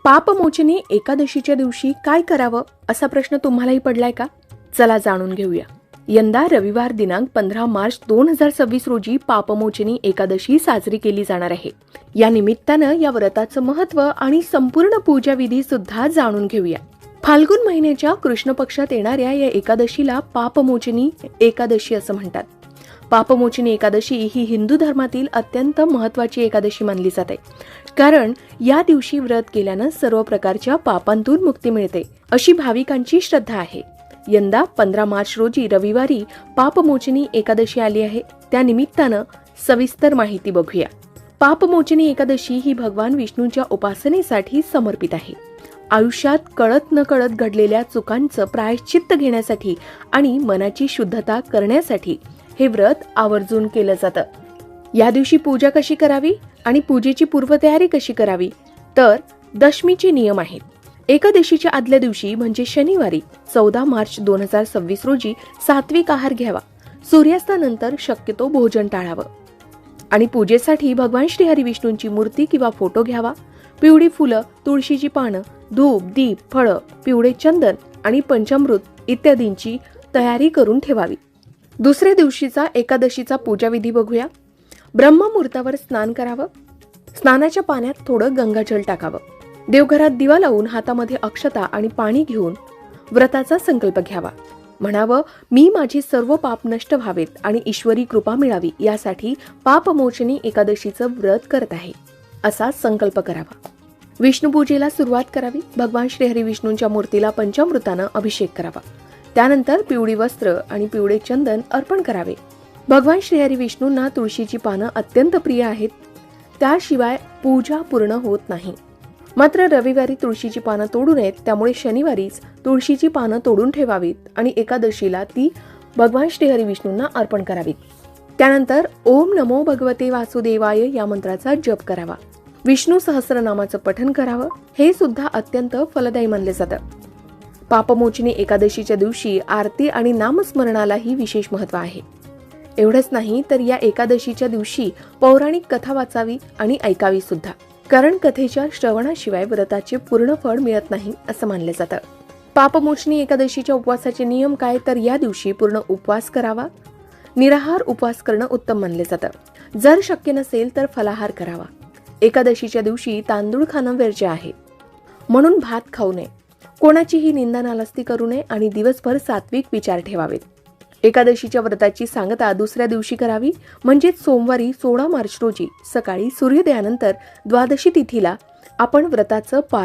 पापमोचनी एकादशीच्या दिवशी काय करावं असा प्रश्न तुम्हालाही पडलाय का? चला जाणून घेऊया. यंदा रविवार दिनांक 15 मार्च 2026 रोजी पापमोचनी एकादशी साजरी केली जाणार आहे. या निमित्तानं या व्रताचं महत्त्व आणि संपूर्ण पूजाविधी सुद्धा जाणून घेऊया. फाल्गुन महिन्याच्या कृष्ण पक्षात येणाऱ्या या एकादशीला पापमोचनी एकादशी असं म्हणतात. पापमोचनी एकादशी ही हिंदू धर्मातील अत्यंत महत्त्वाची एकादशी मानली जाते, कारण या दिवशी व्रत केल्यानं सर्व प्रकारच्या पापांतून मुक्ती मिळते अशी भाविकांची श्रद्धा आहे. यंदा 15 मार्च रोजी रविवारी पापमोचनी एकादशी आली आहे. त्या निमित्तानं सविस्तर माहिती बघूया. पापमोचनी एकादशी ही भगवान विष्णूच्या उपासनेसाठी समर्पित आहे. आयुष्यात कळत न कळत घडलेल्या चुकांचं प्रायश्चित्त घेण्यासाठी आणि मनाची शुद्धता करण्यासाठी हे व्रत आवर्जून केलं जातं. या दिवशी पूजा कशी करावी आणि पूजेची पूर्वतयारी कशी करावी, तर दशमीचे नियम आहेत. एकादशीच्या आदल्या दिवशी म्हणजे शनिवारी 14 मार्च 2026 रोजी सात्विक आहार घ्यावा. सूर्यास्तानंतर शक्यतो भोजन टाळावं आणि पूजेसाठी भगवान श्री हरी विष्णूंची मूर्ती किंवा फोटो घ्यावा. पिवळी फुलं, तुळशीची पानं, धूप, दीप, फळं, पिवळे चंदन आणि पंचामृत इत्यादींची तयारी करून ठेवावी. दुसऱ्या दिवशीचा एकादशीचा पूजाविधी बघूया. ब्रह्ममुहूर्तावर स्नान करावं. स्नानाच्या पाण्यात थोडं गंगाजल टाकावं. देवघरात दिवा लावून हातामध्ये अक्षता आणि पाणी घेऊन व्रताचा संकल्प घ्यावा. म्हणावं, मी माझी सर्व पाप नष्ट व्हावेत आणि ईश्वरी कृपा मिळावी यासाठी पापमोचनी एकादशीचं व्रत करत आहे असा संकल्प करावा. विष्णुपूजेला सुरुवात करावी. भगवान श्रीहरी विष्णूंच्या मूर्तीला पंचामृतानं अभिषेक करावा. त्यानंतर पिवळी वस्त्र आणि पिवळे चंदन अर्पण करावे. भगवान श्रीहरी विष्णूंना तुळशीची पानं अत्यंत प्रिय आहेत. त्याशिवाय पूजा पूर्ण होत नाही. मात्र रविवारी तुळशीची पानं तोडू नयेत, त्यामुळे शनिवारीच तुळशीची पानं तोडून ठेवावीत आणि एकादशीला ती भगवान श्रीहरी विष्णूंना अर्पण करावीत. त्यानंतर ओम नमो भगवते वासुदेवाय या मंत्राचा जप करावा. विष्णू सहस्रनामाचं पठण करावं. हे सुद्धा अत्यंत फलदायी मानले जातं. पापमोचनी एकादशीच्या दिवशी आरती आणि नामस्मरणालाही विशेष महत्त्व आहे. एवढंच नाही तर या एकादशीच्या दिवशी पौराणिक कथा वाचावी आणि ऐकावी सुद्धा, कारण कथेच्या श्रवणाशिवाय व्रताचे पूर्ण फळ मिळत नाही असं मानलं जातं. पापमोचनी एकादशीच्या उपवासाचे नियम काय, तर या दिवशी पूर्ण उपवास करावा. निराहार उपवास करणं उत्तम मानले जातं. जर शक्य नसेल तर फलाहार करावा. एकादशीच्या दिवशी तांदूळ खाणं वर्ज्य आहे, म्हणून भात खाऊ नये. कोणाचीही निंदा नालस्ती करू नये आणि दिवसभर सात्विक विचार ठेवावेत. एकादशीच्या व्रताची सांगता दुसऱ्या दिवशी करावी, म्हणजेच सोमवारी 16 मार्च रोजी सकाळी सूर्योदयानंतर द्वादशी तिथीला आपण व्रताचं पारण